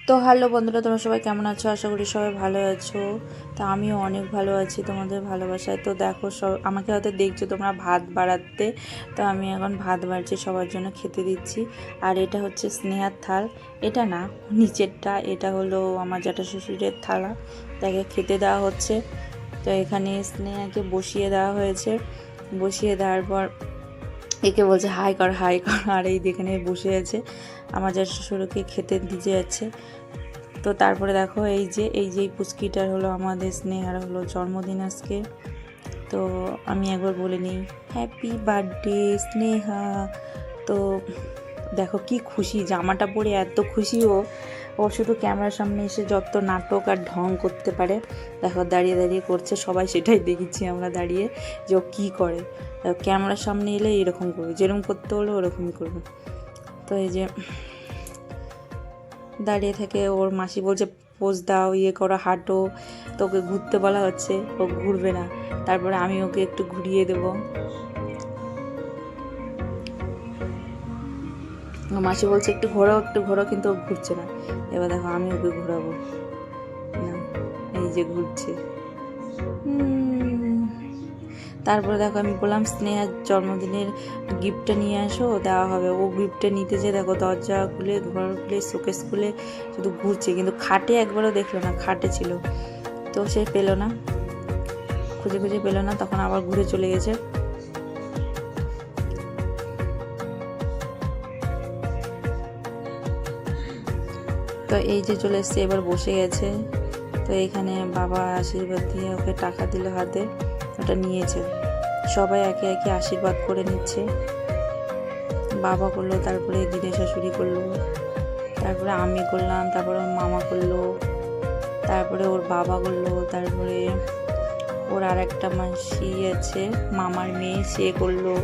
তো হ্যালো বন্ধুরা, তোমরা সবাই কেমন আছো? আশা করি সবাই ভালো আছো। তো আমিও অনেক ভালো আছি তোমাদের ভালোবাসায়। তো দেখো, সব আমাকে হয়তো দেখছো তোমরা ভাত বাড়াতে। তো আমি এখন ভাত বাড়ছি, সবার জন্য খেতে দিচ্ছি। আর এটা হচ্ছে স্নেহার থাল। এটা না, নিচেরটা, এটা হলো আমার জ্যাঠা শ্বশুরের থালা। তাকে খেতে দেওয়া হচ্ছে। তো এখানে স্নেহাকে বসিয়ে দেওয়া হয়েছে। বসিয়ে দেওয়ার পর একে বলছে হাই কর হাই কর, আর এই যেখানে বসে আছে আমার জ্যাঠা শ্বশুরকে খেতে দিতে যাচ্ছে। তো তারপরে দেখো, এই যে পুচকিটার হলো আমাদের স্নেহার হলো জন্মদিন আজকে। তো আমি একবার বলে নিই, হ্যাপি বার্থডে স্নেহা। তো দেখো কি খুশি, জামাটা পরে এত খুশি ও। ও শুধু ক্যামেরার সামনে এসে যত নাটক আর ঢং করতে পারে দেখো দাঁড়িয়ে দাঁড়িয়ে করছে, সবাই সেটাই দেখেছি আমরা দাঁড়িয়ে যে ও কী করে। ক্যামেরার সামনে এলে এরকম করবে, যেরকম করতে হলে ওরকমই করবে। তো এই যে দাঁড়িয়ে থেকে ওর মাসি বলছে পোজ দাও, ইয়ে করো, হাঁটো। তো ওকে ঘুরতে বলা হচ্ছে, ও ঘুরবে না। তারপরে আমি ওকে একটু ঘুরিয়ে দেবো। মাসি বলছে একটু ঘোরো একটু ঘোরো, কিন্তু ও ঘুরছে না। এবার দেখো আমি ওকে ঘোরাবো না, এই যে ঘুরছে। তারপরে দেখো আমি বললাম স্নেহার জন্মদিনের গিফটটা নিয়ে আসো, দেওয়া হবে। ও গিফটটা নিতে যেয়ে দেখো দরজা খুলে, ঘর খুলে, শোকেস খুলে শুধু ঘুরছে, কিন্তু খাটে একবারও দেখলো না। খাটে ছিল, তো সে পেলো না, খুঁজে খুঁজে পেলো না, তখন আবার ঘুরে চলে গেছে। তো এই যে চলে এসছে, এবার বসে গেছে। তো এখানে বাবা আশীর্বাদ দিয়ে ওকে টাকা দিল হাতে, ওটা নিয়েছে। সবাই একে একে আশীর্বাদ করে নিচ্ছে। বাবা করলো, তারপরে দিদি শাশুড়ি করলো, তারপরে আমি করলাম, তারপরে ওর মামা করলো, তারপরে ওর বাবা করলো, তারপরে ওর আর একটা মাসি আছে মামার মেয়ে, সে করলো,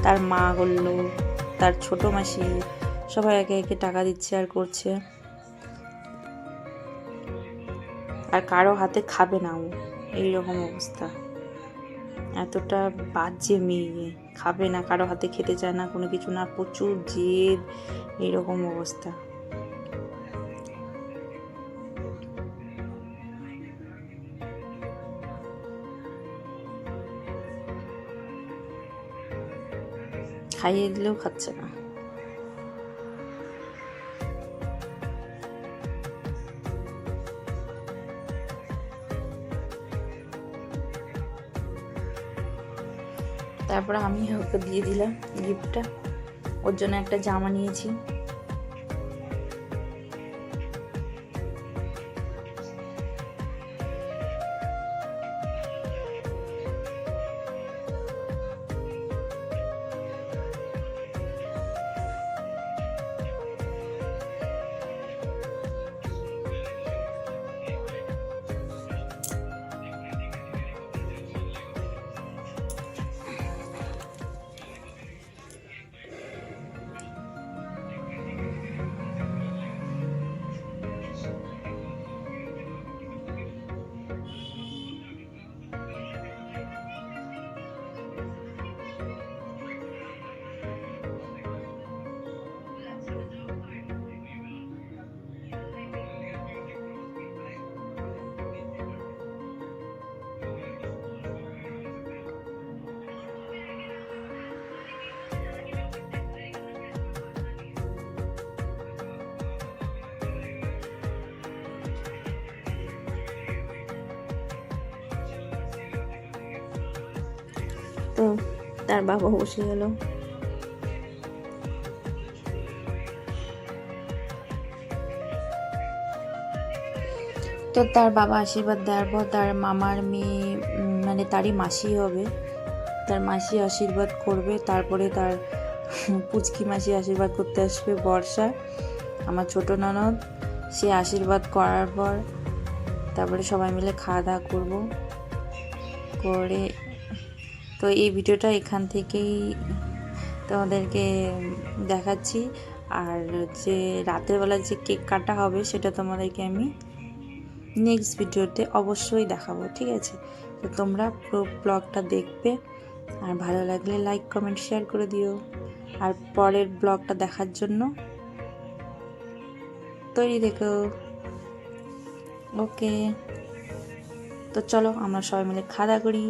তার মা করলো, তার ছোট মাসি। সবাই একে একে টাকা দিচ্ছে আর করছে। আর কারো হাতে খাবে না ও, এইরকম অবস্থা। এতটা বাজে মেয়ে, খাবে না, কারো হাতে খেতে চায় না, কোনো কিছু না, প্রচুর জেদ, এইরকম অবস্থা। খাইয়ে দিলেও খাচ্ছে না। তারপরে আমি ওকে দিয়ে দিলাম গিফটটা। ওর জন্য একটা জামা নিয়েছি। তো তার বাবা বসে গেল। তো তার বাবা আশীর্বাদ দেওয়ার পর তার মামার মেয়ে, মানে তারই মাসি হবে, তার মাসি আশীর্বাদ করবে। তারপরে তার পুচকি মাসি আশীর্বাদ করতে আসবে, বর্ষা আমার ছোট ননদ। সে আশীর্বাদ করার পর তারপরে সবাই মিলে খাওয়া দাওয়া করবো করে। তো এই ভিডিওটা এখান থেকেই তোমাদেরকে দেখাচ্ছি। আর যে রাতের বেলা যে কেক কাটা হবে সেটা তোমাদেরকে আমি নেক্সট ভিডিওতে অবশ্যই দেখাবো, ঠিক আছে? তো তোমরা পুরো ব্লগটা দেখবে, আর ভালো লাগলে লাইক কমেন্ট শেয়ার করে দিও। আর পরের ব্লগটা দেখার জন্য তৈরি থেকো। ওকে, তো চলো আমরা সবাই মিলে খাওয়া দাওয়া করি।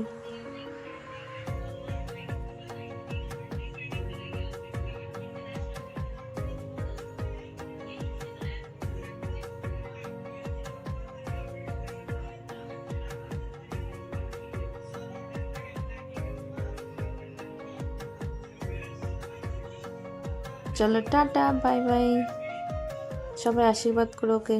চলো টাটা, বাই বাই, সবাই আশীর্বাদ করো ওকে।